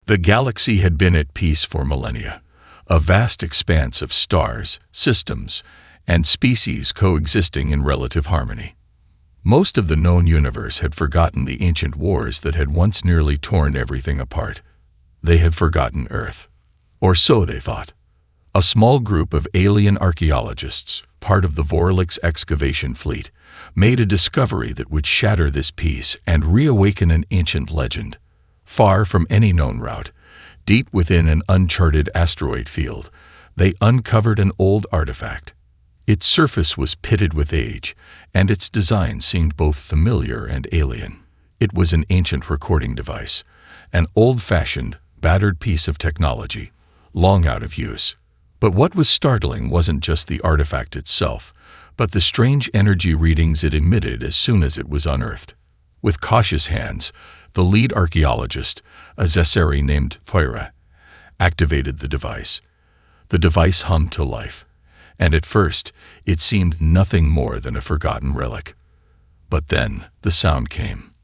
The galaxy had been at peace for millennia, a vast expanse of stars, systems, and species coexisting in relative harmony. Most of the known universe had forgotten the ancient wars that had once nearly torn everything apart. They had forgotten Earth. Or so they thought. A small group of alien archaeologists, part of the Vorlix excavation fleet, made a discovery that would shatter this peace and reawaken an ancient legend. Far from any known route, deep within an uncharted asteroid field, they uncovered an old artifact. Its surface was pitted with age, and its design seemed both familiar and alien. It was an ancient recording device, an old-fashioned, battered piece of technology, long out of use. But what was startling wasn't just the artifact itself, but the strange energy readings it emitted as soon as it was unearthed. With cautious hands, the lead archaeologist, a Zessari named Tyra, activated the device. The device hummed to life, and at first it seemed nothing more than a forgotten relic. But then the sound came.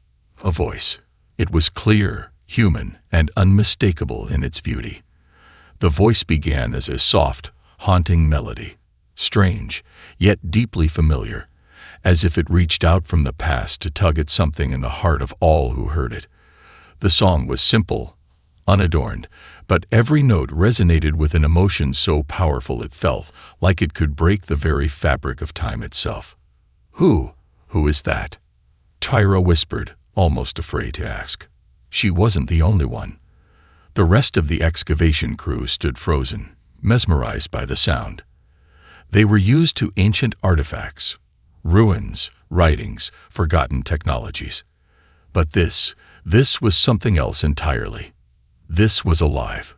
A voice. It was clear, human, and unmistakable in its beauty. The voice began as a soft, haunting melody, strange, yet deeply familiar, as if it reached out from the past to tug at something in the heart of all who heard it. The song was simple, unadorned, but every note resonated with an emotion so powerful it felt like it could break the very fabric of time itself. Who is that?" Tyra whispered, almost afraid to ask. She wasn't the only one. The rest of the excavation crew stood frozen, mesmerized by the sound. They were used to ancient artifacts, ruins, writings, forgotten technologies. But this was something else entirely. This was alive.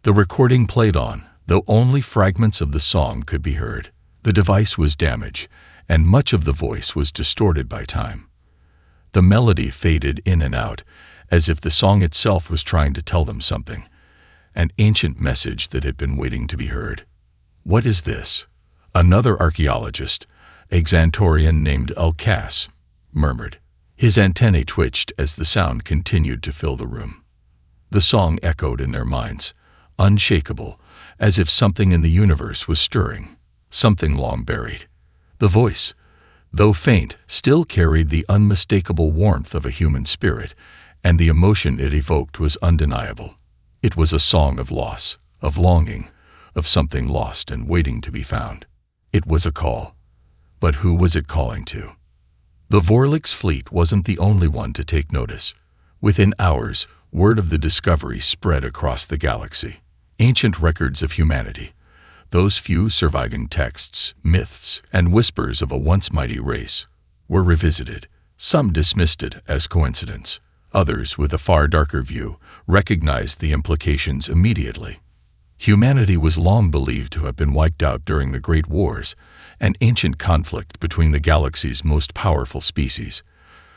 The recording played on, though only fragments of the song could be heard. The device was damaged, and much of the voice was distorted by time. The melody faded in and out, as if the song itself was trying to tell them something, an ancient message that had been waiting to be heard. "What is this?" Another archaeologist, a Xantorian named Alcas, murmured. His antennae twitched as the sound continued to fill the room. The song echoed in their minds, unshakable, as if something in the universe was stirring, something long buried. The voice, though faint, still carried the unmistakable warmth of a human spirit, and the emotion it evoked was undeniable. It was a song of loss, of longing, of something lost and waiting to be found. It was a call. But who was it calling to? The Vorlix fleet wasn't the only one to take notice. Within hours, word of the discovery spread across the galaxy. Ancient records of humanity, those few surviving texts, myths, and whispers of a once mighty race, were revisited. Some dismissed it as coincidence. Others, with a far darker view, recognized the implications immediately. Humanity was long believed to have been wiped out during the Great Wars, an ancient conflict between the galaxy's most powerful species.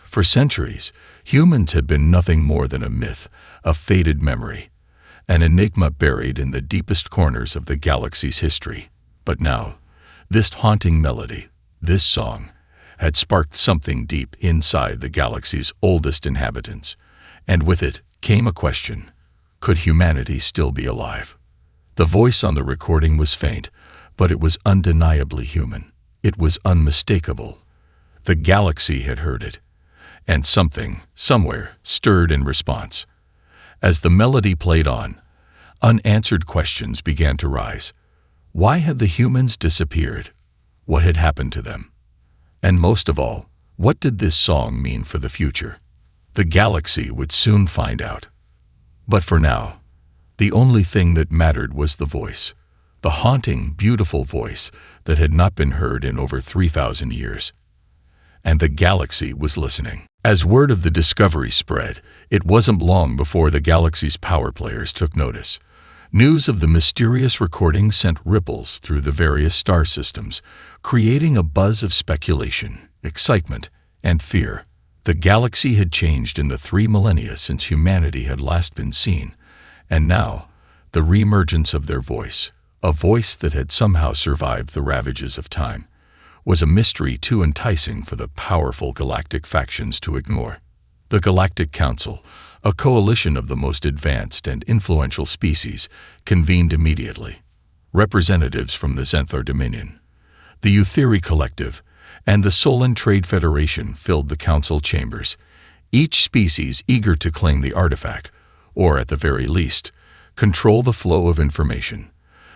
For centuries, humans had been nothing more than a myth, a faded memory, an enigma buried in the deepest corners of the galaxy's history. But now, this haunting melody, this song, had sparked something deep inside the galaxy's oldest inhabitants, and with it came a question: could humanity still be alive? The voice on the recording was faint, but it was undeniably human. It was unmistakable. The galaxy had heard it, and something, somewhere, stirred in response. As the melody played on, unanswered questions began to rise. Why had the humans disappeared? What had happened to them? And most of all, what did this song mean for the future? The galaxy would soon find out. But for now, the only thing that mattered was the voice, the haunting, beautiful voice that had not been heard in over 3,000 years. And the galaxy was listening. As word of the discovery spread, it wasn't long before the galaxy's power players took notice. News of the mysterious recording sent ripples through the various star systems, creating a buzz of speculation, excitement, and fear. The galaxy had changed in the 3 millennia since humanity had last been seen, and now, the reemergence of their voice, a voice that had somehow survived the ravages of time, was a mystery too enticing for the powerful galactic factions to ignore. The Galactic Council, A coalition of the most advanced and influential species convened immediately. Representatives from the Xanthar Dominion, the Eutheri Collective, and the Solan Trade Federation filled the council chambers, each species eager to claim the artifact, or at the very least, control the flow of information.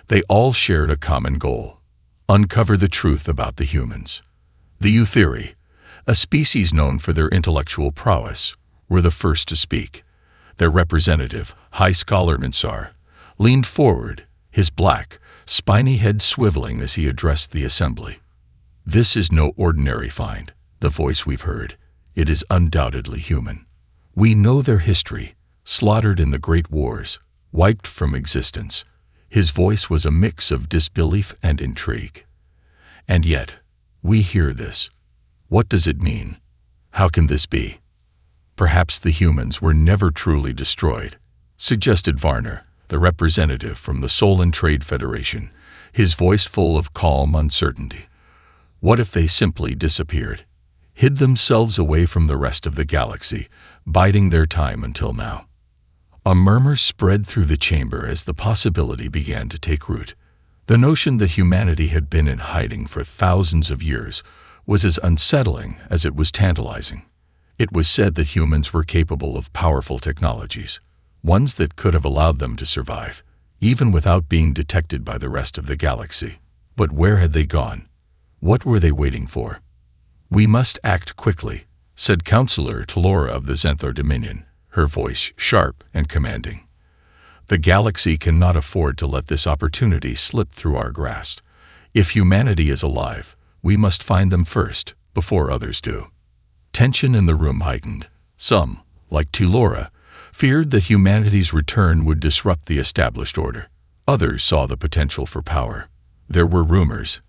They all shared a common goal: uncover the truth about the humans. The Eutheri, a species known for their intellectual prowess, were the first to speak. Their representative, High Scholar Minsar, leaned forward, his black, spiny head swiveling as he addressed the assembly. "This is no ordinary find, the voice we've heard. It is undoubtedly human. We know their history, slaughtered in the Great Wars, wiped from existence." His voice was a mix of disbelief and intrigue. "And yet, we hear this. What does it mean? How can this be?" "Perhaps the humans were never truly destroyed," suggested Varner, the representative from the Solan Trade Federation, his voice full of calm uncertainty. "What if they simply disappeared, hid themselves away from the rest of the galaxy, biding their time until now?" A murmur spread through the chamber as the possibility began to take root. The notion that humanity had been in hiding for thousands of years was as unsettling as it was tantalizing. It was said that humans were capable of powerful technologies, ones that could have allowed them to survive, even without being detected by the rest of the galaxy. But where had they gone? What were they waiting for? "We must act quickly," said Counselor Talora of the Xanthar Dominion, her voice sharp and commanding. "The galaxy cannot afford to let this opportunity slip through our grasp. If humanity is alive, we must find them first, before others do." Tension in the room heightened. Some, like Talora, feared that humanity's return would disrupt the established order. Others saw the potential for power. There were rumors.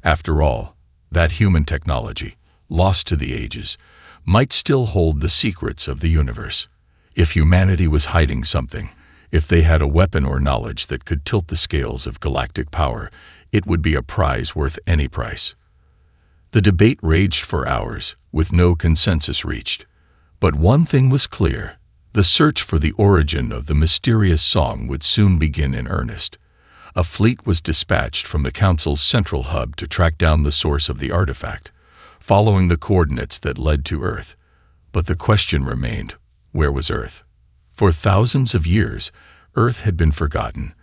After all, that human technology, lost to the ages, might still hold the secrets of the universe. If humanity was hiding something, if they had a weapon or knowledge that could tilt the scales of galactic power, it would be a prize worth any price. The debate raged for hours, with no consensus reached. But one thing was clear: the search for the origin of the mysterious song would soon begin in earnest. A fleet was dispatched from the Council's central hub to track down the source of the artifact, following the coordinates that led to Earth. But the question remained: where was Earth? For thousands of years, Earth had been forgotten,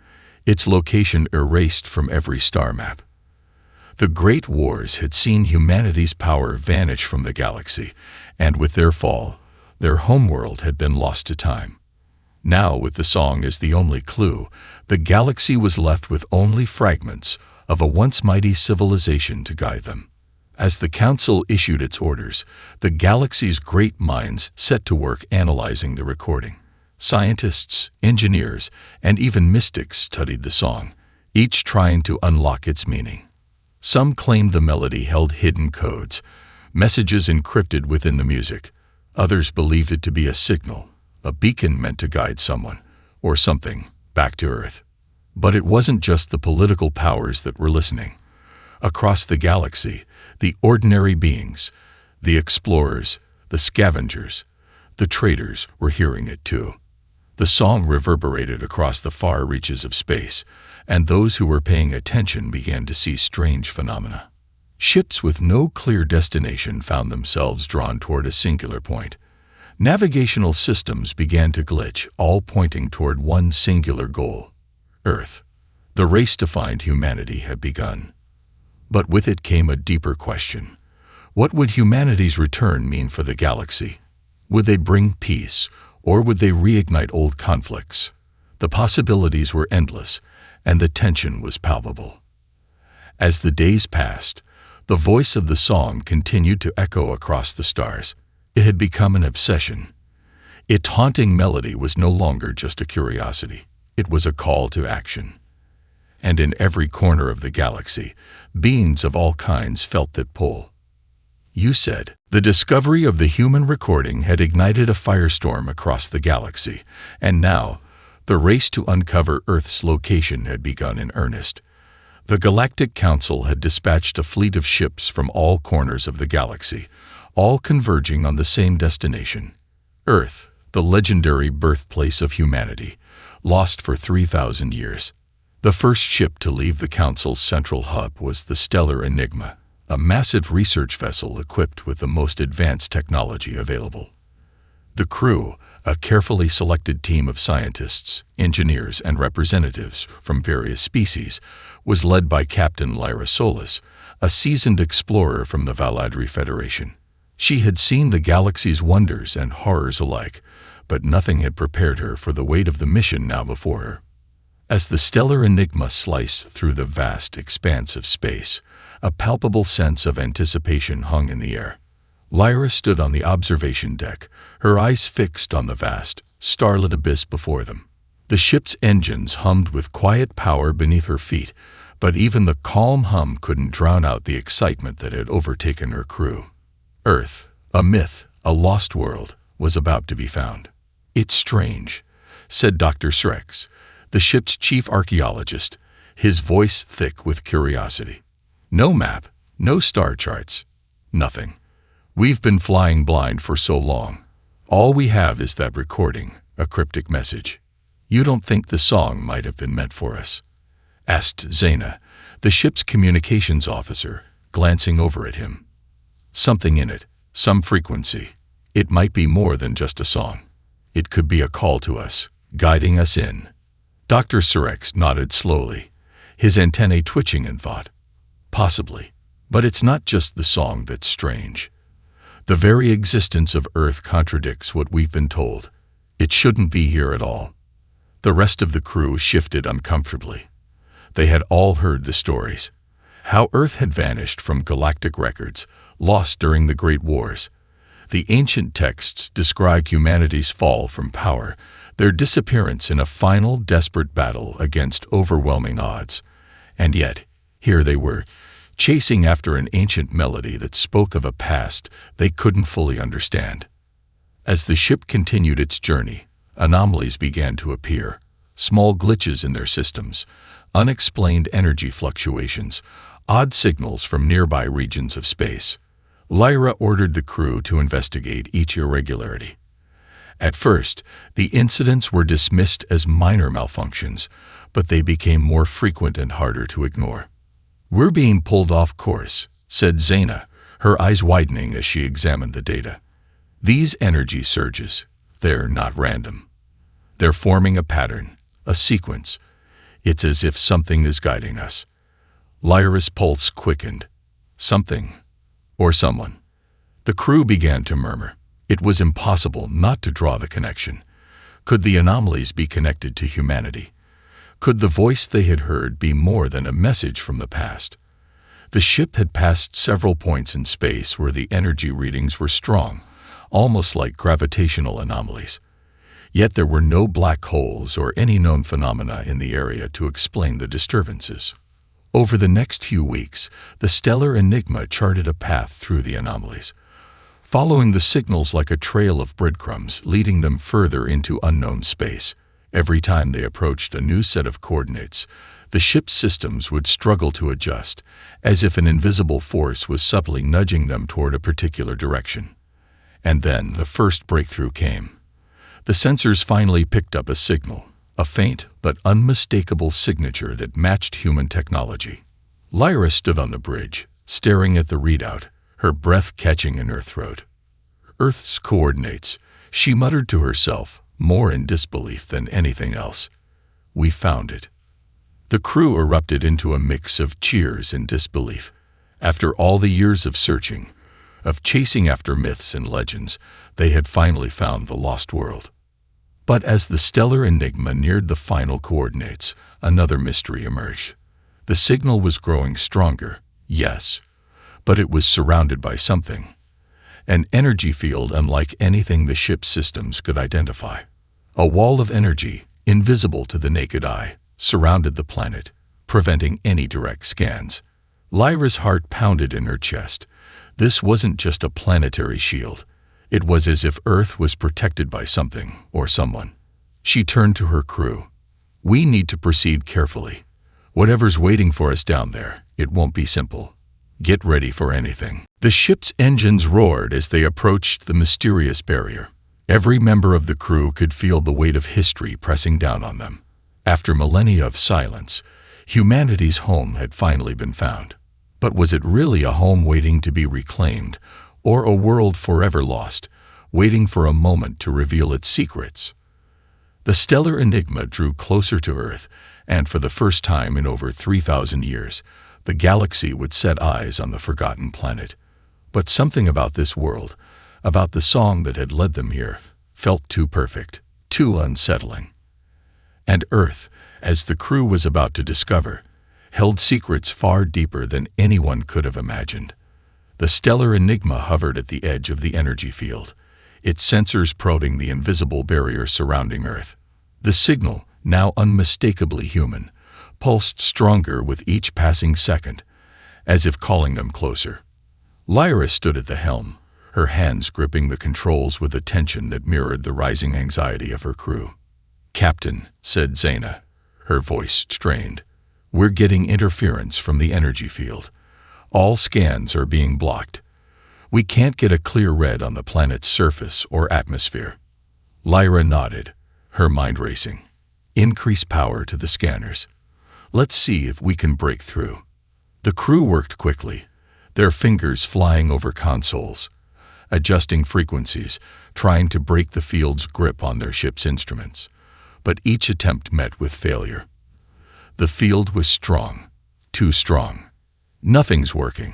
its location erased from every star map. The Great Wars had seen humanity's power vanish from the galaxy, and with their fall, their homeworld had been lost to time. Now, with the song as the only clue, the galaxy was left with only fragments of a once mighty civilization to guide them. As the Council issued its orders, the galaxy's great minds set to work analyzing the recording. Scientists, engineers, and even mystics studied the song, each trying to unlock its meaning. Some claimed the melody held hidden codes, messages encrypted within the music. Others believed it to be a signal, a beacon meant to guide someone, or something, back to Earth. But it wasn't just the political powers that were listening. Across the galaxy, the ordinary beings, the explorers, the scavengers, the traders were hearing it too. The song reverberated across the far reaches of space, and those who were paying attention began to see strange phenomena. Ships with no clear destination found themselves drawn toward a singular point. Navigational systems began to glitch, all pointing toward one singular goal: Earth. The race to find humanity had begun. But with it came a deeper question. What would humanity's return mean for the galaxy? Would they bring peace, or would they reignite old conflicts? The possibilities were endless, and the tension was palpable. As the days passed, the voice of the song continued to echo across the stars. It had become an obsession. Its haunting melody was no longer just a curiosity. It was a call to action. And in every corner of the galaxy, beings of all kinds felt that pull. You said, the discovery of the human recording had ignited a firestorm across the galaxy, and now, the race to uncover Earth's location had begun in earnest. The Galactic Council had dispatched a fleet of ships from all corners of the galaxy, all converging on the same destination: Earth, the legendary birthplace of humanity, lost for 3,000 years. The first ship to leave the Council's central hub was the Stellar Enigma, a massive research vessel equipped with the most advanced technology available. The crew, a carefully selected team of scientists, engineers, and representatives from various species, was led by Captain Lyra Solis, a seasoned explorer from the Valadri Federation. She had seen the galaxy's wonders and horrors alike, but nothing had prepared her for the weight of the mission now before her. As the Stellar Enigma sliced through the vast expanse of space, a palpable sense of anticipation hung in the air. Lyra stood on the observation deck, her eyes fixed on the vast, starlit abyss before them. The ship's engines hummed with quiet power beneath her feet, but even the calm hum couldn't drown out the excitement that had overtaken her crew. Earth, a myth, a lost world, was about to be found. "It's strange," said Dr. Srex, the ship's chief archaeologist, his voice thick with curiosity. "No map, no star charts, nothing. We've been flying blind for so long. All we have is that recording, a cryptic message. You don't think the song might have been meant for us?" asked Zena, the ship's communications officer, glancing over at him. "Something in it, some frequency. It might be more than just a song. It could be a call to us, guiding us in." Dr. Surex nodded slowly, his antennae twitching in thought. "Possibly. But it's not just the song that's strange. The very existence of Earth contradicts what we've been told. It shouldn't be here at all." The rest of the crew shifted uncomfortably. They had all heard the stories. How Earth had vanished from galactic records, lost during the Great Wars. The ancient texts describe humanity's fall from power, their disappearance in a final desperate battle against overwhelming odds. And yet, here they were, chasing after an ancient melody that spoke of a past they couldn't fully understand. As the ship continued its journey, anomalies began to appear, small glitches in their systems, unexplained energy fluctuations, odd signals from nearby regions of space. Lyra ordered the crew to investigate each irregularity. At first, the incidents were dismissed as minor malfunctions, but they became more frequent and harder to ignore. "We're being pulled off course," said Zena, her eyes widening as she examined the data. "These energy surges, they're not random. They're forming a pattern, a sequence. It's as if something is guiding us." Lyra's pulse quickened. Something, or someone. The crew began to murmur. It was impossible not to draw the connection. Could the anomalies be connected to humanity? Could the voice they had heard be more than a message from the past? The ship had passed several points in space where the energy readings were strong, almost like gravitational anomalies. Yet there were no black holes or any known phenomena in the area to explain the disturbances. Over the next few weeks, the Stellar Enigma charted a path through the anomalies, following the signals like a trail of breadcrumbs leading them further into unknown space. Every time they approached a new set of coordinates, the ship's systems would struggle to adjust, as if an invisible force was subtly nudging them toward a particular direction. And then the first breakthrough came. The sensors finally picked up a signal, a faint but unmistakable signature that matched human technology. Lyra stood on the bridge, staring at the readout, her breath catching in her throat. "Earth's coordinates," she muttered to herself, more in disbelief than anything else. "We found it." The crew erupted into a mix of cheers and disbelief. After all the years of searching, of chasing after myths and legends, they had finally found the lost world. But as the Stellar Enigma neared the final coordinates, another mystery emerged. The signal was growing stronger, yes, but it was surrounded by something. An energy field unlike anything the ship's systems could identify. A wall of energy, invisible to the naked eye, surrounded the planet, preventing any direct scans. Lyra's heart pounded in her chest. This wasn't just a planetary shield. It was as if Earth was protected by something or someone. She turned to her crew. "We need to proceed carefully. Whatever's waiting for us down there, it won't be simple. Get ready for anything." The ship's engines roared as they approached the mysterious barrier. Every member of the crew could feel the weight of history pressing down on them. After millennia of silence, humanity's home had finally been found. But was it really a home waiting to be reclaimed, or a world forever lost, waiting for a moment to reveal its secrets? The stellar enigma drew closer to Earth, and for the first time in over 3,000 years, the galaxy would set eyes on the forgotten planet. But something about this world, about the song that had led them here, felt too perfect, too unsettling. And Earth, as the crew was about to discover, held secrets far deeper than anyone could have imagined. The stellar enigma hovered at the edge of the energy field, its sensors probing the invisible barrier surrounding Earth. The signal, now unmistakably human, pulsed stronger with each passing second, as if calling them closer. Lyra stood at the helm, her hands gripping the controls with a tension that mirrored the rising anxiety of her crew. "Captain," said Zaina, her voice strained, "we're getting interference from the energy field. All scans are being blocked. We can't get a clear read on the planet's surface or atmosphere." Lyra nodded, her mind racing. "Increase power to the scanners. Let's see if we can break through." The crew worked quickly, their fingers flying over consoles, adjusting frequencies, trying to break the field's grip on their ship's instruments. But each attempt met with failure. The field was strong, too strong. "Nothing's working,"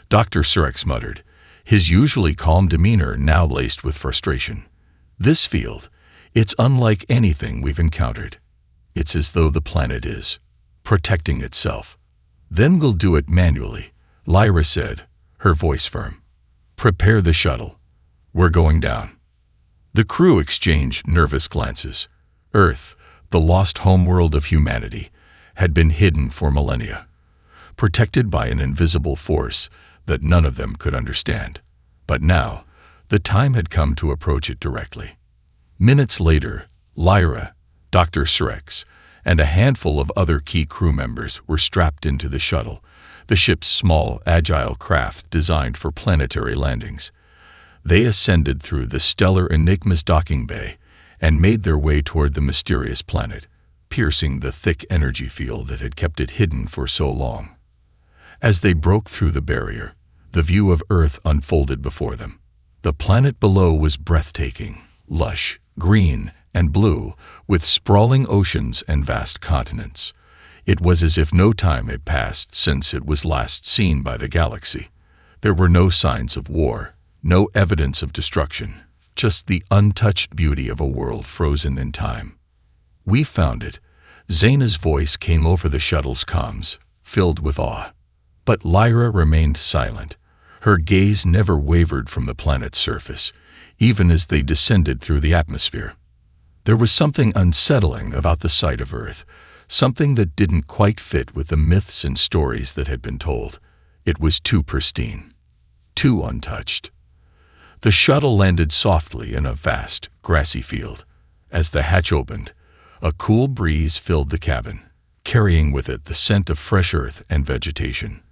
Dr. Surex muttered, his usually calm demeanor now laced with frustration. "This field, it's unlike anything we've encountered. It's as though the planet is protecting itself." "Then we'll do it manually," Lyra said, her voice firm. "Prepare the shuttle. We're going down." The crew exchanged nervous glances. Earth, the lost homeworld of humanity, had been hidden for millennia, protected by an invisible force that none of them could understand. But now, the time had come to approach it directly. Minutes later, Lyra, Dr. Surex, and a handful of other key crew members were strapped into the shuttle, the ship's small, agile craft designed for planetary landings. They ascended through the stellar enigma's docking bay and made their way toward the mysterious planet, piercing the thick energy field that had kept it hidden for so long. As they broke through the barrier, the view of Earth unfolded before them. The planet below was breathtaking, lush, green, and blue, with sprawling oceans and vast continents. It was as if no time had passed since it was last seen by the galaxy. There were no signs of war, no evidence of destruction, just the untouched beauty of a world frozen in time. "We found it." Zaina's voice came over the shuttle's comms, filled with awe. But Lyra remained silent. Her gaze never wavered from the planet's surface, even as they descended through the atmosphere. There was something unsettling about the sight of Earth, something that didn't quite fit with the myths and stories that had been told. It was too pristine, too untouched. The shuttle landed softly in a vast, grassy field. As the hatch opened, a cool breeze filled the cabin, carrying with it the scent of fresh earth and vegetation.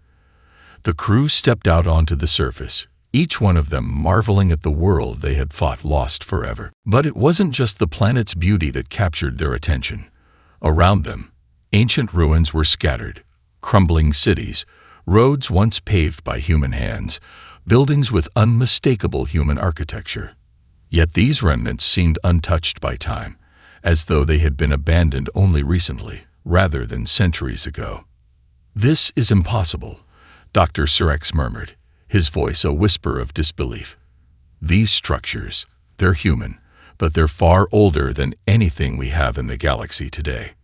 The crew stepped out onto the surface, each one of them marveling at the world they had thought lost forever. But it wasn't just the planet's beauty that captured their attention. Around them, ancient ruins were scattered, crumbling cities, roads once paved by human hands, buildings with unmistakable human architecture. Yet these remnants seemed untouched by time, as though they had been abandoned only recently, rather than centuries ago. "This is impossible," Dr. Surex murmured, his voice a whisper of disbelief. "These structures, they're human, but they're far older than anything we have in the galaxy today."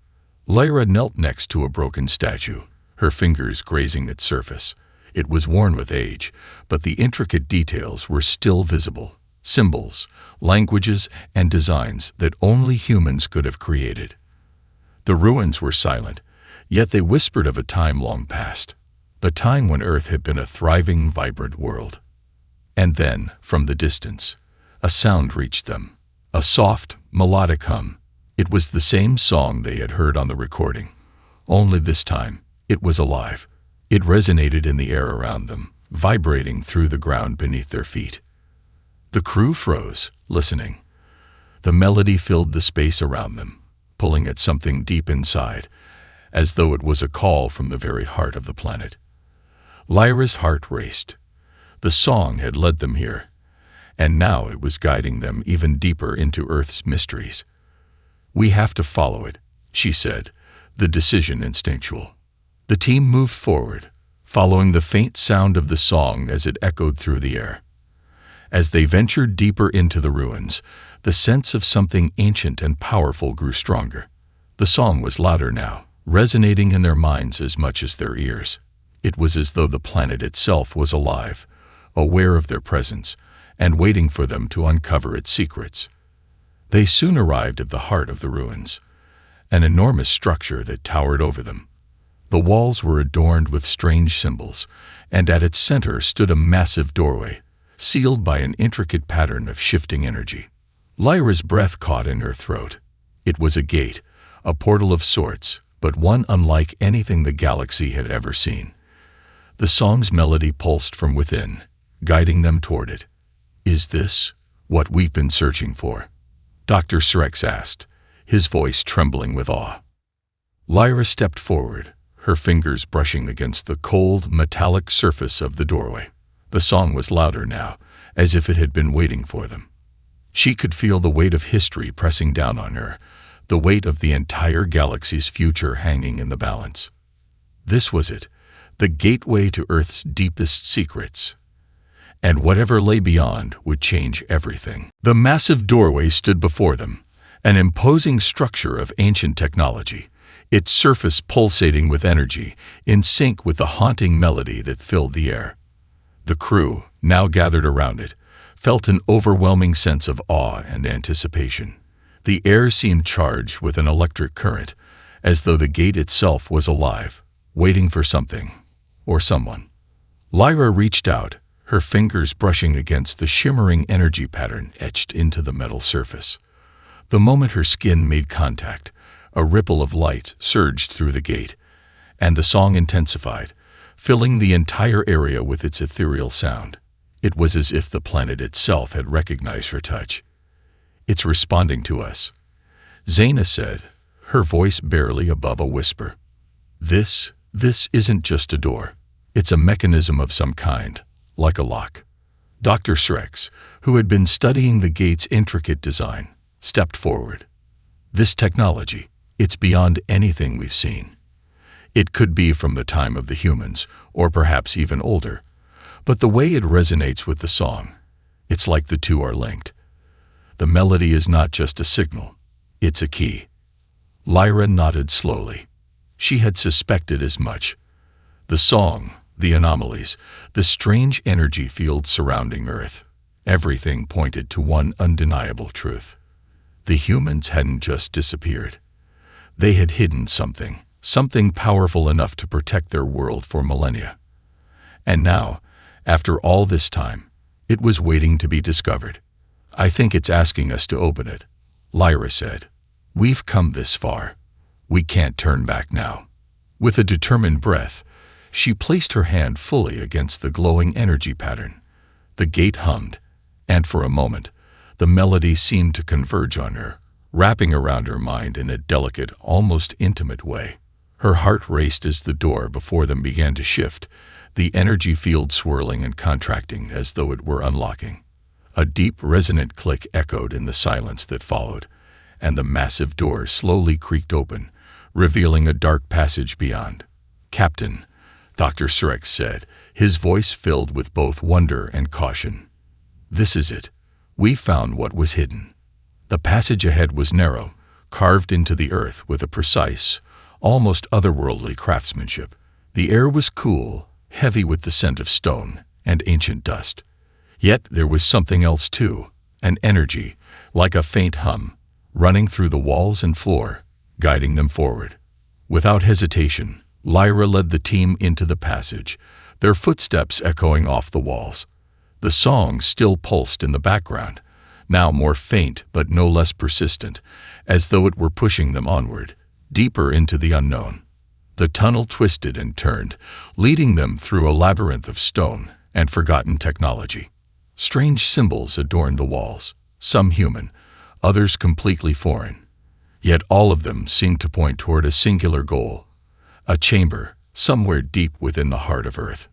Lyra knelt next to a broken statue, her fingers grazing its surface. It was worn with age, but the intricate details were still visible. Symbols, languages, and designs that only humans could have created. The ruins were silent, yet they whispered of a time long past, the time when Earth had been a thriving, vibrant world. And then, from the distance, a sound reached them, a soft, melodic hum. It was the same song they had heard on the recording, only this time it was alive. It resonated in the air around them, vibrating through the ground beneath their feet. The crew froze, listening, The melody filled the space around them, pulling at something deep inside, as though it was a call from the very heart of the planet. Lyra's heart raced. The song had led them here, and now it was guiding them even deeper into Earth's mysteries. "We have to follow it," she said, the decision instinctual. The team moved forward, following the faint sound of the song as it echoed through the air. As they ventured deeper into the ruins, the sense of something ancient and powerful grew stronger. The song was louder now, resonating in their minds as much as their ears. It was as though the planet itself was alive, aware of their presence, and waiting for them to uncover its secrets. They soon arrived at the heart of the ruins, an enormous structure that towered over them. The walls were adorned with strange symbols, and at its center stood a massive doorway, sealed by an intricate pattern of shifting energy. Lyra's breath caught in her throat. It was a gate, a portal of sorts, but one unlike anything the galaxy had ever seen. The song's melody pulsed from within, guiding them toward it. "Is this what we've been searching for?" Dr. Srex asked, his voice trembling with awe. Lyra stepped forward, her fingers brushing against the cold, metallic surface of the doorway. The song was louder now, as if it had been waiting for them. She could feel the weight of history pressing down on her, the weight of the entire galaxy's future hanging in the balance. This was it, the gateway to Earth's deepest secrets. And whatever lay beyond would change everything. The massive doorway stood before them, an imposing structure of ancient technology, its surface pulsating with energy, in sync with the haunting melody that filled the air. The crew, now gathered around it, felt an overwhelming sense of awe and anticipation. The air seemed charged with an electric current, as though the gate itself was alive, waiting for something, or someone. Lyra reached out, her fingers brushing against the shimmering energy pattern etched into the metal surface. The moment her skin made contact, a ripple of light surged through the gate, and the song intensified, filling the entire area with its ethereal sound. It was as if the planet itself had recognized her touch. "It's responding to us," Zaina said, her voice barely above a whisper. This isn't just a door. It's a mechanism of some kind, like a lock." Dr. Srex, who had been studying the gate's intricate design, stepped forward. "This technology, it's beyond anything we've seen. It could be from the time of the humans, or perhaps even older, but the way it resonates with the song, it's like the two are linked. The melody is not just a signal, it's a key." Lyra nodded slowly. She had suspected as much. The song, the anomalies, the strange energy field surrounding Earth, everything pointed to one undeniable truth. The humans hadn't just disappeared. They had hidden something powerful enough to protect their world for millennia. And now, after all this time, it was waiting to be discovered. "I think it's asking us to open it," Lyra said. "We've come this far. We can't turn back now." With a determined breath, she placed her hand fully against the glowing energy pattern. The gate hummed, and for a moment, the melody seemed to converge on her, wrapping around her mind in a delicate, almost intimate way. Her heart raced as the door before them began to shift, the energy field swirling and contracting as though it were unlocking. A deep, resonant click echoed in the silence that followed, and the massive door slowly creaked open, revealing a dark passage beyond. "Captain," Dr. Srex said, his voice filled with both wonder and caution. "This is it. We found what was hidden." The passage ahead was narrow, carved into the earth with a precise, almost otherworldly craftsmanship. The air was cool, heavy with the scent of stone and ancient dust. Yet there was something else too, an energy, like a faint hum, running through the walls and floor, guiding them forward. Without hesitation, Lyra led the team into the passage, their footsteps echoing off the walls. The song still pulsed in the background, now more faint but no less persistent, as though it were pushing them onward, deeper into the unknown. The tunnel twisted and turned, leading them through a labyrinth of stone and forgotten technology. Strange symbols adorned the walls, some human, others completely foreign. Yet all of them seemed to point toward a singular goal, a chamber somewhere deep within the heart of Earth.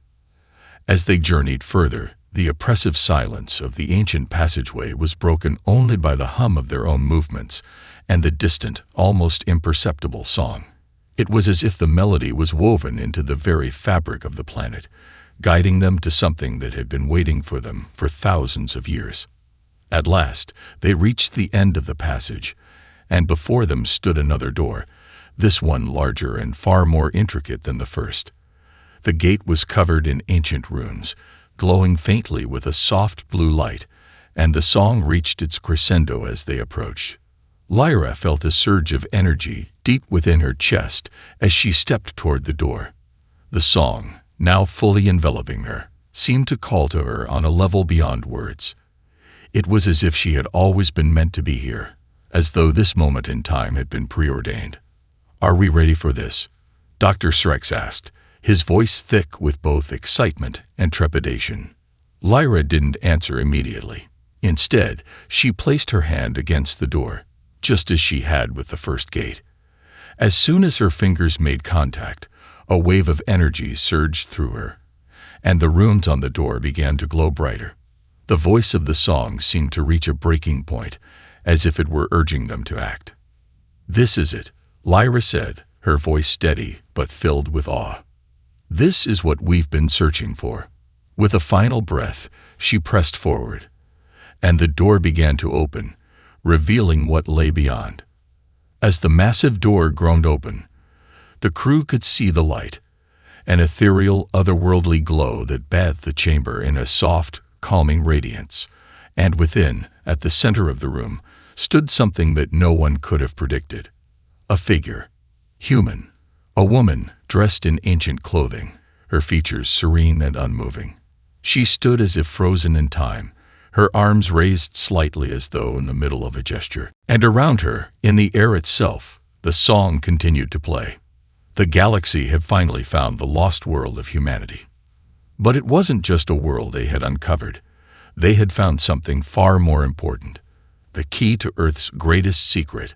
As they journeyed further, the oppressive silence of the ancient passageway was broken only by the hum of their own movements and the distant, almost imperceptible song. It was as if the melody was woven into the very fabric of the planet, guiding them to something that had been waiting for them for thousands of years. At last, they reached the end of the passage, and before them stood another door, this one larger and far more intricate than the first. The gate was covered in ancient runes, glowing faintly with a soft blue light, and the song reached its crescendo as they approached. Lyra felt a surge of energy deep within her chest as she stepped toward the door. The song, now fully enveloping her, seemed to call to her on a level beyond words. It was as if she had always been meant to be here, as though this moment in time had been preordained. "Are we ready for this?" Dr. Srex asked, his voice thick with both excitement and trepidation. Lyra didn't answer immediately. Instead, she placed her hand against the door, just as she had with the first gate. As soon as her fingers made contact, a wave of energy surged through her, and the runes on the door began to glow brighter. The voice of the song seemed to reach a breaking point, as if it were urging them to act. "This is it," Lyra said, her voice steady but filled with awe. "This is what we've been searching for." With a final breath, she pressed forward, and the door began to open, revealing what lay beyond. As the massive door groaned open, the crew could see the light, an ethereal, otherworldly glow that bathed the chamber in a soft, calming radiance, and within, at the center of the room, stood something that no one could have predicted. A figure, human, a woman dressed in ancient clothing, her features serene and unmoving. She stood as if frozen in time, her arms raised slightly as though in the middle of a gesture. And around her, in the air itself, the song continued to play. The galaxy had finally found the lost world of humanity. But it wasn't just a world they had uncovered. They had found something far more important, the key to Earth's greatest secret.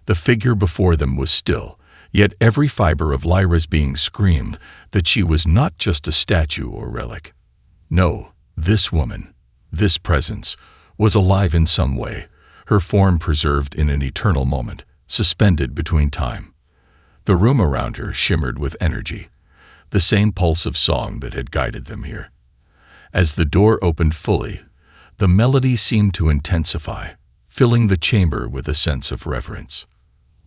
The figure before them was still, yet every fiber of Lyra's being screamed that she was not just a statue or relic. No, this woman, this presence, was alive in some way, her form preserved in an eternal moment, suspended between time. The room around her shimmered with energy, the same pulse of song that had guided them here. As the door opened fully, the melody seemed to intensify, filling the chamber with a sense of reverence.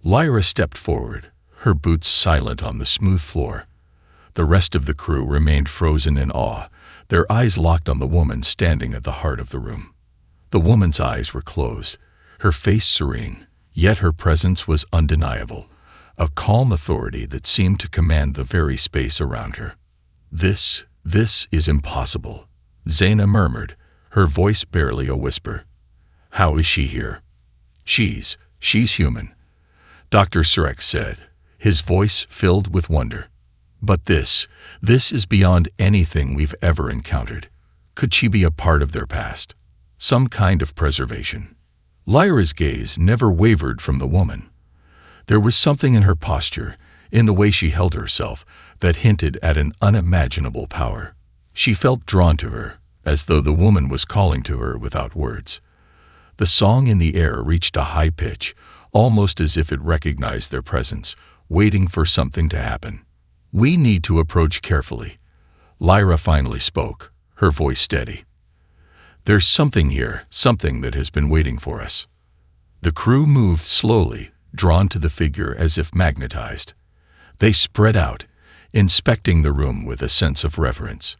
Lyra stepped forward, her boots silent on the smooth floor. The rest of the crew remained frozen in awe, their eyes locked on the woman standing at the heart of the room. The woman's eyes were closed, her face serene, yet her presence was undeniable, a calm authority that seemed to command the very space around her. This is impossible," Zaina murmured, her voice barely a whisper. "How is she here?" She's human," Dr. Srex said, his voice filled with wonder. "But this is beyond anything we've ever encountered. Could she be a part of their past? Some kind of preservation?" Lyra's gaze never wavered from the woman. There was something in her posture, in the way she held herself, that hinted at an unimaginable power. She felt drawn to her, as though the woman was calling to her without words. The song in the air reached a high pitch, almost as if it recognized their presence, waiting for something to happen. "We need to approach carefully," Lyra finally spoke, her voice steady. "There's something here, something that has been waiting for us." The crew moved slowly, drawn to the figure as if magnetized. They spread out, inspecting the room with a sense of reverence.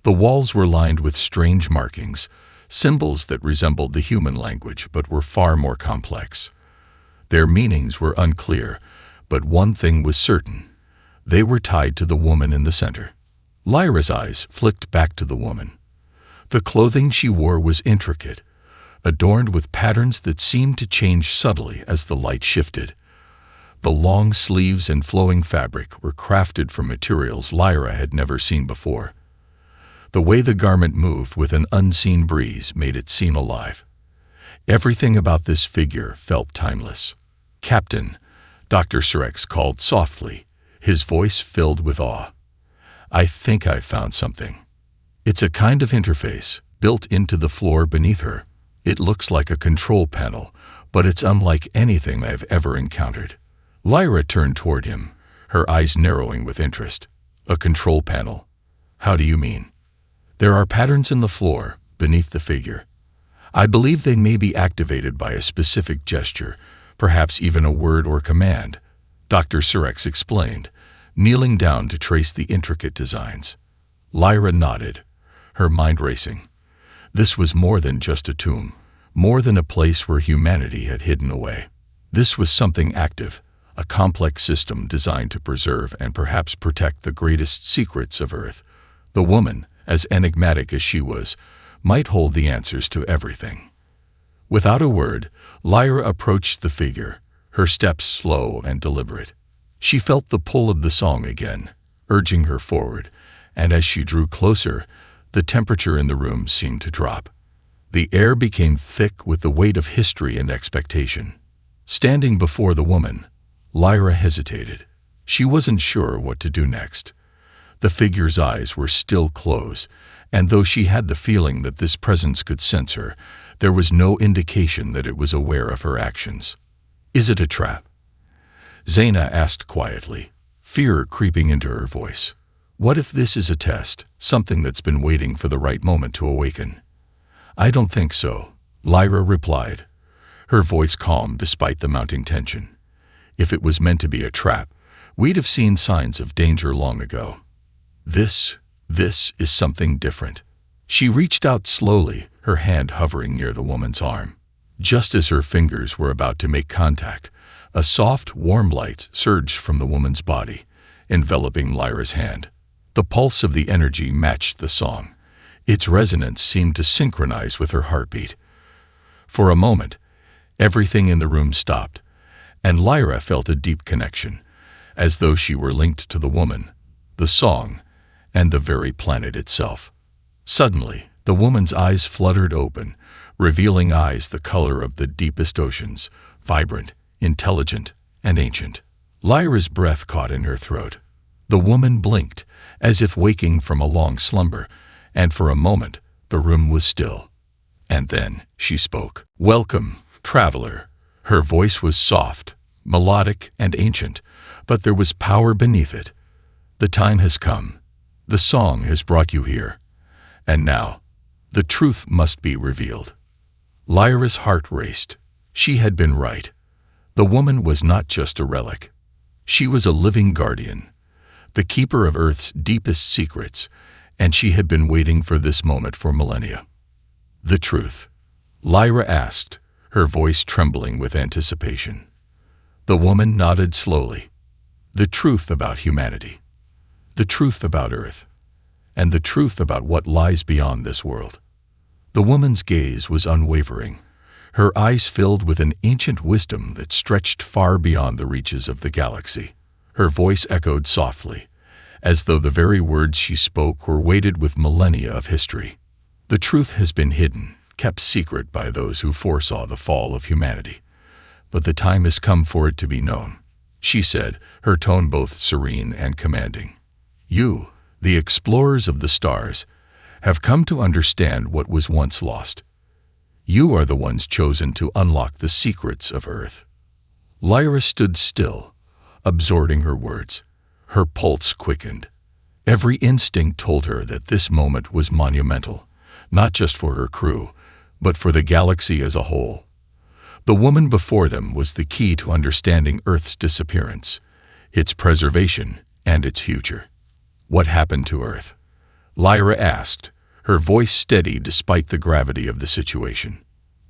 The walls were lined with strange markings, symbols that resembled the human language but were far more complex. Their meanings were unclear, but one thing was certain. They were tied to the woman in the center. Lyra's eyes flicked back to the woman. The clothing she wore was intricate, adorned with patterns that seemed to change subtly as the light shifted. The long sleeves and flowing fabric were crafted from materials Lyra had never seen before. The way the garment moved with an unseen breeze made it seem alive. Everything about this figure felt timeless. "Captain," Dr. Surex called softly, his voice filled with awe. "I think I've found something." It's a kind of interface built into the floor beneath her. It looks like a control panel, but it's unlike anything I've ever encountered. Lyra turned toward him, her eyes narrowing with interest. "A control panel? How do you mean?" "There are patterns in the floor, beneath the figure. I believe they may be activated by a specific gesture, perhaps even a word or command," Dr. Surex explained, kneeling down to trace the intricate designs. Lyra nodded, her mind racing. This was more than just a tomb, more than a place where humanity had hidden away. This was something active, a complex system designed to preserve and perhaps protect the greatest secrets of Earth. The woman, as enigmatic as she was, might hold the answers to everything. Without a word, Lyra approached the figure, her steps slow and deliberate. She felt the pull of the song again, urging her forward, and as she drew closer, the temperature in the room seemed to drop. The air became thick with the weight of history and expectation. Standing before the woman, Lyra hesitated. She wasn't sure what to do next. The figure's eyes were still closed, and though she had the feeling that this presence could sense her, there was no indication that it was aware of her actions. "Is it a trap?" Zaina asked quietly, fear creeping into her voice. "What if this is a test, something that's been waiting for the right moment to awaken?" "I don't think so," Lyra replied, her voice calm despite the mounting tension. "If it was meant to be a trap, we'd have seen signs of danger long ago. This is something different." She reached out slowly, her hand hovering near the woman's arm. Just as her fingers were about to make contact, a soft, warm light surged from the woman's body, enveloping Lyra's hand. The pulse of the energy matched the song. Its resonance seemed to synchronize with her heartbeat. For a moment, everything in the room stopped, and Lyra felt a deep connection, as though she were linked to the woman, the song, and the very planet itself. Suddenly, the woman's eyes fluttered open, revealing eyes the color of the deepest oceans, vibrant, intelligent, and ancient. Lyra's breath caught in her throat. The woman blinked, as if waking from a long slumber, and for a moment the room was still. And then she spoke. "Welcome, traveler." Her voice was soft, melodic, and ancient, but there was power beneath it. "The time has come. The song has brought you here. And now, the truth must be revealed." Lyra's heart raced. She had been right. The woman was not just a relic. She was a living guardian, the keeper of Earth's deepest secrets, and she had been waiting for this moment for millennia. "The truth?" Lyra asked, her voice trembling with anticipation. The woman nodded slowly. "The truth about humanity. The truth about Earth. And the truth about what lies beyond this world." The woman's gaze was unwavering, her eyes filled with an ancient wisdom that stretched far beyond the reaches of the galaxy. Her voice echoed softly, as though the very words she spoke were weighted with millennia of history. "The truth has been hidden, kept secret by those who foresaw the fall of humanity. But the time has come for it to be known," she said, her tone both serene and commanding. "You, the explorers of the stars, have come to understand what was once lost. You are the ones chosen to unlock the secrets of Earth." Lyra stood still, absorbing her words. Her pulse quickened. Every instinct told her that this moment was monumental, not just for her crew, but for the galaxy as a whole. The woman before them was the key to understanding Earth's disappearance, its preservation, and its future. "What happened to Earth?" Lyra asked, her voice steady despite the gravity of the situation.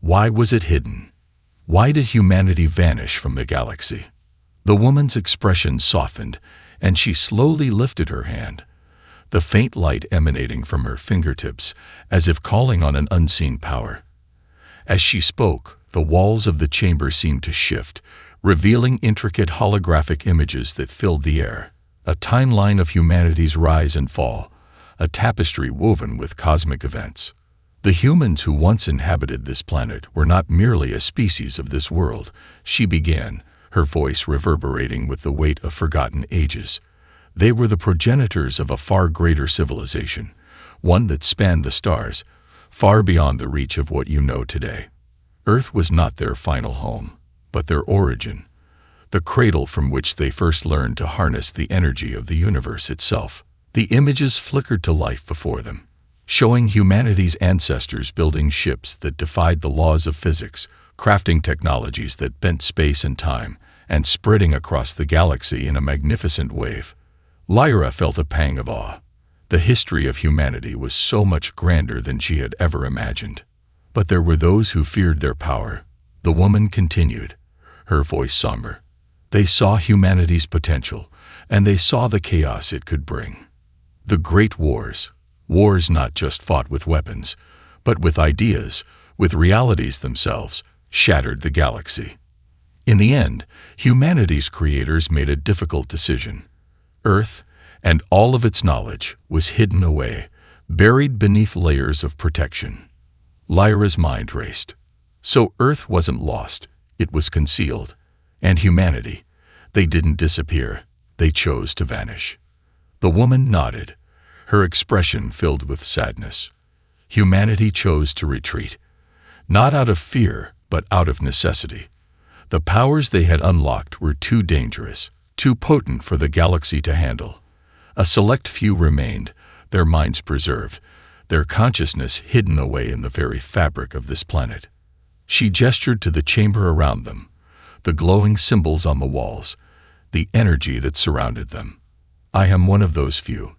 "Why was it hidden? Why did humanity vanish from the galaxy?" The woman's expression softened, and she slowly lifted her hand, the faint light emanating from her fingertips as if calling on an unseen power. As she spoke, the walls of the chamber seemed to shift, revealing intricate holographic images that filled the air, a timeline of humanity's rise and fall, a tapestry woven with cosmic events. The humans who once inhabited this planet were not merely a species of this world, she began, her voice reverberating with the weight of forgotten ages. They were the progenitors of a far greater civilization, one that spanned the stars, far beyond the reach of what you know today. Earth was not their final home, but their origin, the cradle from which they first learned to harness the energy of the universe itself. The images flickered to life before them, showing humanity's ancestors building ships that defied the laws of physics, crafting technologies that bent space and time, and spreading across the galaxy in a magnificent wave. Lyra felt a pang of awe. The history of humanity was so much grander than she had ever imagined. But there were those who feared their power. The woman continued, her voice somber. They saw humanity's potential, and they saw the chaos it could bring. The great wars not just fought with weapons, but with ideas, with realities themselves, shattered the galaxy. In the end, humanity's creators made a difficult decision. Earth, and all of its knowledge, was hidden away, buried beneath layers of protection. Lyra's mind raced. So Earth wasn't lost, it was concealed. And humanity, they didn't disappear, they chose to vanish. The woman nodded, her expression filled with sadness. Humanity chose to retreat, not out of fear, but out of necessity. The powers they had unlocked were too dangerous, too potent for the galaxy to handle. A select few remained, their minds preserved, their consciousness hidden away in the very fabric of this planet. She gestured to the chamber around them, the glowing symbols on the walls, the energy that surrounded them. I am one of those few,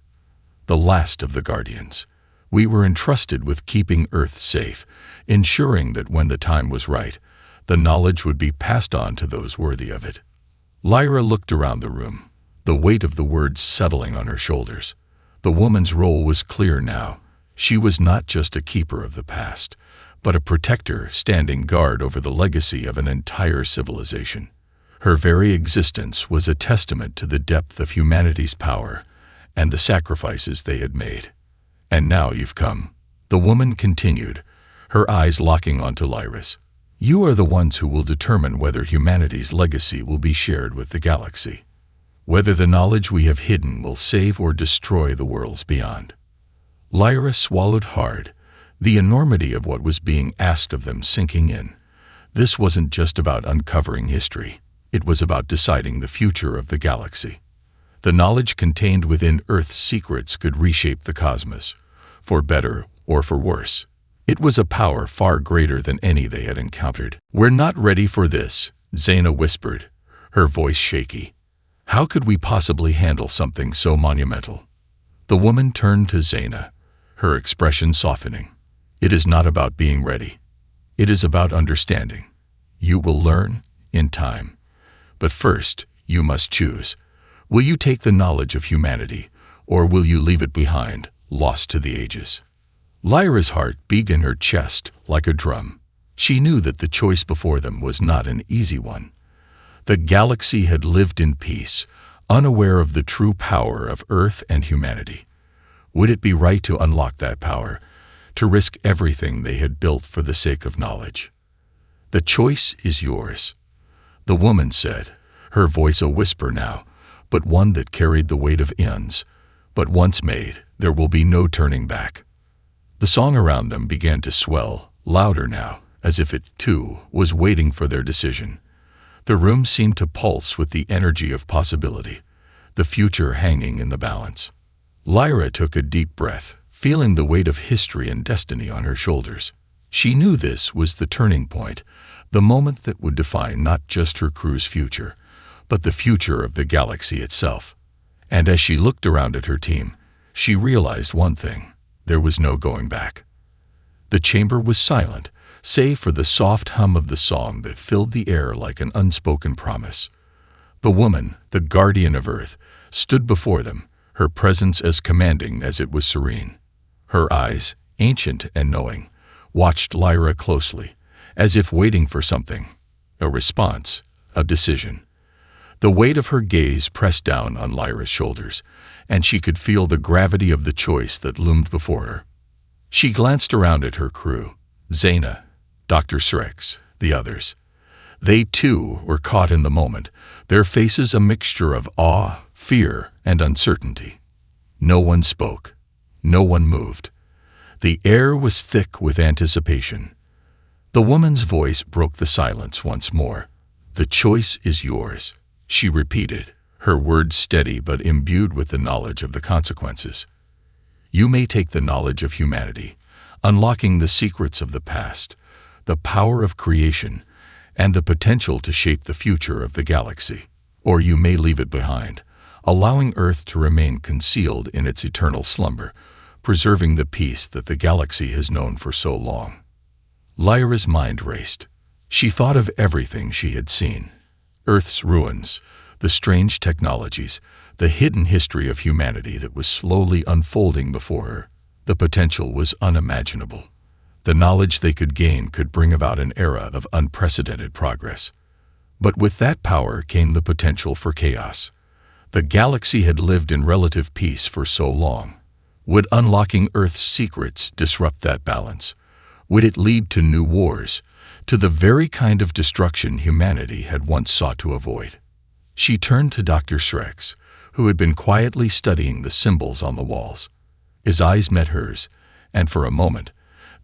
the last of the guardians. We were entrusted with keeping Earth safe, ensuring that when the time was right, the knowledge would be passed on to those worthy of it. Lyra looked around the room, the weight of the words settling on her shoulders. The woman's role was clear now. She was not just a keeper of the past, but a protector standing guard over the legacy of an entire civilization. Her very existence was a testament to the depth of humanity's power and the sacrifices they had made. And now you've come, the woman continued, her eyes locking onto Lyra's. You are the ones who will determine whether humanity's legacy will be shared with the galaxy, whether the knowledge we have hidden will save or destroy the worlds beyond. Lyra swallowed hard, the enormity of what was being asked of them sinking in. This wasn't just about uncovering history, it was about deciding the future of the galaxy. The knowledge contained within Earth's secrets could reshape the cosmos, for better or for worse. It was a power far greater than any they had encountered. We're not ready for this, Zaina whispered, her voice shaky. How could we possibly handle something so monumental? The woman turned to Zaina, her expression softening. It is not about being ready. It is about understanding. You will learn in time. But first, you must choose. Will you take the knowledge of humanity, or will you leave it behind, lost to the ages? Lyra's heart beat in her chest like a drum. She knew that the choice before them was not an easy one. The galaxy had lived in peace, unaware of the true power of Earth and humanity. Would it be right to unlock that power, to risk everything they had built for the sake of knowledge? The choice is yours, the woman said, her voice a whisper now, but one that carried the weight of eons. But once made, there will be no turning back. The song around them began to swell, louder now, as if it, too, was waiting for their decision. The room seemed to pulse with the energy of possibility, the future hanging in the balance. Lyra took a deep breath, feeling the weight of history and destiny on her shoulders. She knew this was the turning point, the moment that would define not just her crew's future, but the future of the galaxy itself. And as she looked around at her team, she realized one thing: there was no going back. The chamber was silent, save for the soft hum of the song that filled the air like an unspoken promise. The woman, the guardian of Earth, stood before them, her presence as commanding as it was serene. Her eyes, ancient and knowing, watched Lyra closely, as if waiting for something, a response, a decision. The weight of her gaze pressed down on Lyra's shoulders, and she could feel the gravity of the choice that loomed before her. She glanced around at her crew, Zaina, Dr. Srex, the others. They, too, were caught in the moment, their faces a mixture of awe, fear, and uncertainty. No one spoke. No one moved. The air was thick with anticipation. The woman's voice broke the silence once more. "The choice is yours," she repeated, her words steady but imbued with the knowledge of the consequences. "You may take the knowledge of humanity, unlocking the secrets of the past, the power of creation, and the potential to shape the future of the galaxy. Or you may leave it behind, allowing Earth to remain concealed in its eternal slumber, preserving the peace that the galaxy has known for so long." Lyra's mind raced. She thought of everything she had seen. Earth's ruins, the strange technologies, the hidden history of humanity that was slowly unfolding before her. The potential was unimaginable. The knowledge they could gain could bring about an era of unprecedented progress. But with that power came the potential for chaos. The galaxy had lived in relative peace for so long. Would unlocking Earth's secrets disrupt that balance? Would it lead to new wars, to the very kind of destruction humanity had once sought to avoid? She turned to Dr. Srex, who had been quietly studying the symbols on the walls. His eyes met hers, and for a moment,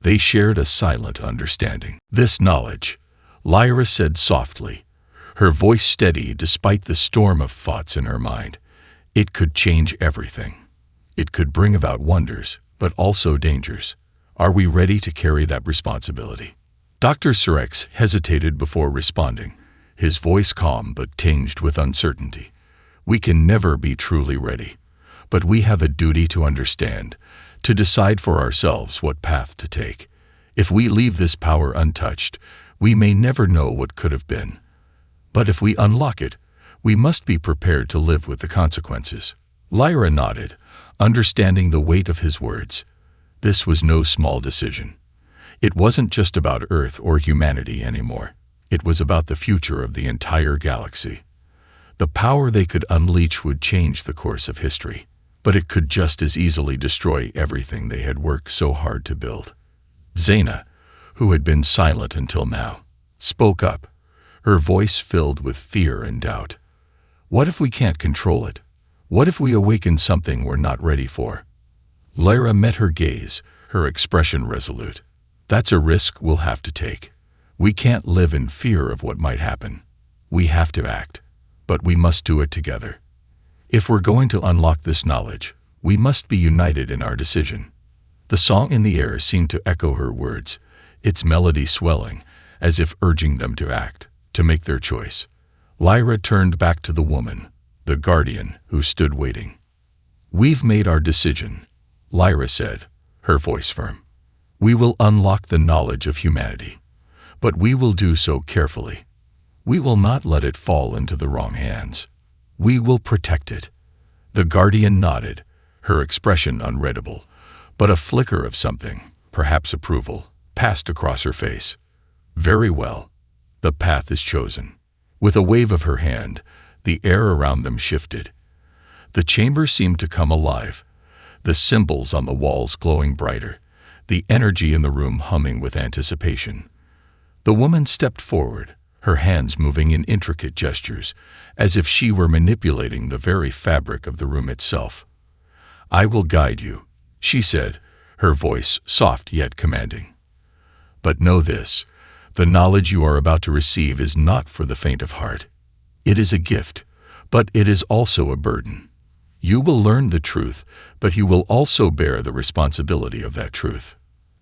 they shared a silent understanding. "This knowledge," Lyra said softly, her voice steady despite the storm of thoughts in her mind, "it could change everything. It could bring about wonders, but also dangers. Are we ready to carry that responsibility?" Dr. Srex hesitated before responding, his voice calm but tinged with uncertainty. "We can never be truly ready, but we have a duty to understand, to decide for ourselves what path to take. If we leave this power untouched, we may never know what could have been. But if we unlock it, we must be prepared to live with the consequences." Lyra nodded, understanding the weight of his words. This was no small decision. It wasn't just about Earth or humanity anymore. It was about the future of the entire galaxy. The power they could unleash would change the course of history, but it could just as easily destroy everything they had worked so hard to build. Zaina, who had been silent until now, spoke up, her voice filled with fear and doubt. "What if we can't control it? What if we awaken something we're not ready for?" Lyra met her gaze, her expression resolute. "That's a risk we'll have to take. We can't live in fear of what might happen. We have to act, but we must do it together. If we're going to unlock this knowledge, we must be united in our decision." The song in the air seemed to echo her words, its melody swelling, as if urging them to act, to make their choice. Lyra turned back to the woman, the guardian, who stood waiting. "We've made our decision," Lyra said, her voice firm. "We will unlock the knowledge of humanity, but we will do so carefully. We will not let it fall into the wrong hands. We will protect it." The guardian nodded, her expression unreadable, but a flicker of something, perhaps approval, passed across her face. "Very well. The path is chosen." With a wave of her hand, the air around them shifted. The chamber seemed to come alive, the symbols on the walls glowing brighter, the energy in the room humming with anticipation. The woman stepped forward, her hands moving in intricate gestures, as if she were manipulating the very fabric of the room itself. "I will guide you," she said, her voice soft yet commanding. "But know this, the knowledge you are about to receive is not for the faint of heart. It is a gift, but it is also a burden. You will learn the truth, but you will also bear the responsibility of that truth."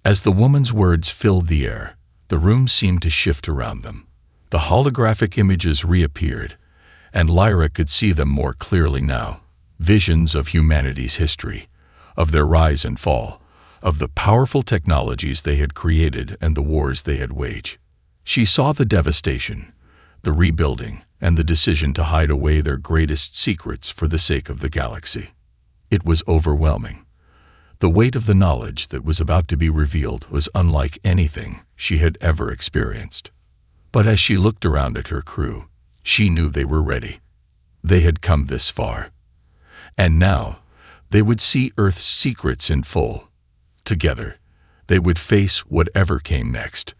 As the woman's words filled the air, the room seemed to shift around them. The holographic images reappeared, and Lyra could see them more clearly now. Visions of humanity's history, of their rise and fall, of the powerful technologies they had created and the wars they had waged. She saw the devastation, the rebuilding, and the decision to hide away their greatest secrets for the sake of the galaxy. It was overwhelming. The weight of the knowledge that was about to be revealed was unlike anything she had ever experienced. But as she looked around at her crew, she knew they were ready. They had come this far. And now, they would see Earth's secrets in full. Together, They would face whatever came next.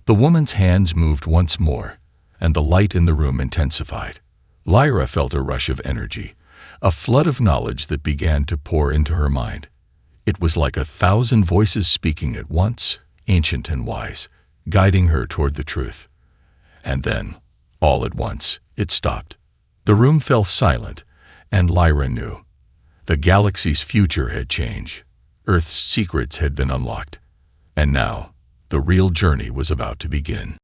The woman's hands moved once more, and the light in the room intensified. Lyra felt a rush of energy, a flood of knowledge that began to pour into her mind. It was like 1,000 voices speaking at once, ancient and wise, guiding her toward the truth. And then, all at once, it stopped. The room fell silent, and Lyra knew. The galaxy's future had changed. Earth's secrets had been unlocked. And now, the real journey was about to begin.